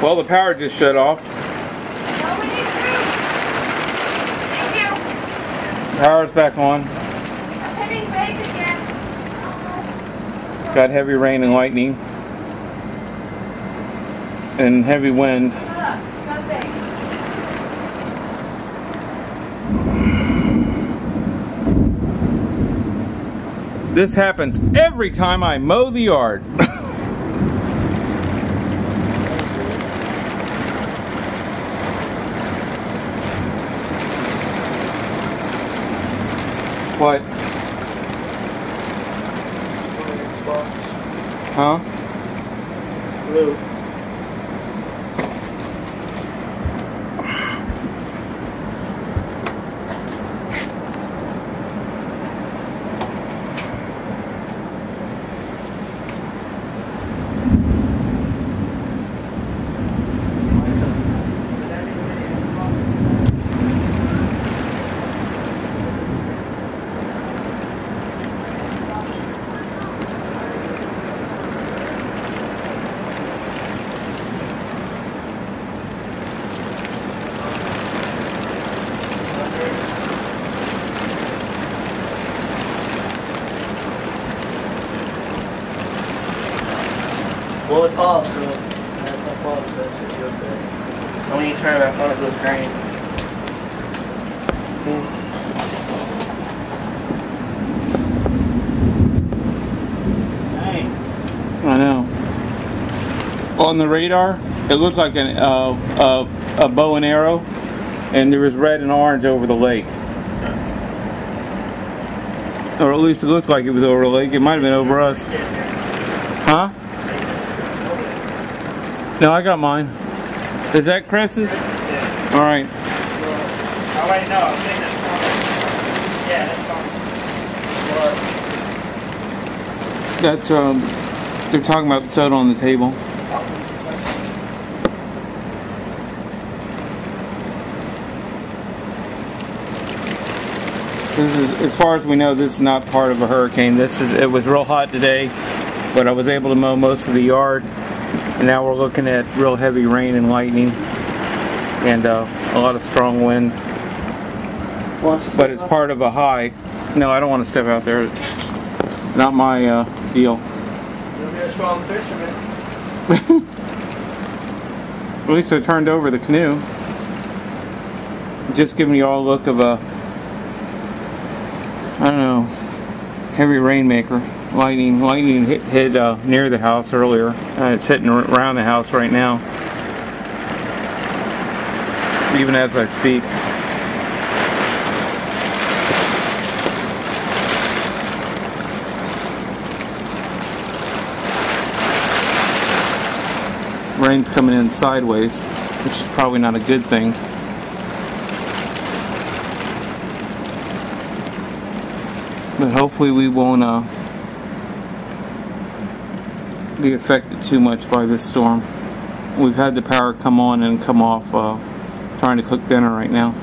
Well, the power just shut off. No, we need food. Thank you. Power's back on. I'm hitting bake again. Got heavy rain and lightning. And heavy wind. Shut up. Got bake. This happens every time I mow the yard. What? Huh? Blue. Well, it's off, so that's my fault. So that should be okay. And when you turn it back on, it goes green. Dang. I know. On the radar, it looked like a bow and arrow, and there was red and orange over the lake. Or at least it looked like it was over the lake. It might have been over us. Huh? No, I got mine. Is that Chris's? Yeah. Alright. Oh, wait, no. I think that's fine. Yeah, that's fine. That's, they're talking about the soda on the table. This is, as far as we know, this is not part of a hurricane. It was real hot today, but I was able to mow most of the yard. And now we're looking at real heavy rain and lightning and a lot of strong wind. But it's part of a high. No, I don't want to step out there. It's not my deal. You'll be a strong fisherman. At least I turned over the canoe. Just giving you all a look of a, I don't know, heavy rainmaker. Lightning hit near the house earlier. It's hitting around the house right now, even as I speak. Rain's coming in sideways, which is probably not a good thing. But hopefully we won't be affected too much by this storm. We've had the power come on and come off trying to cook dinner right now.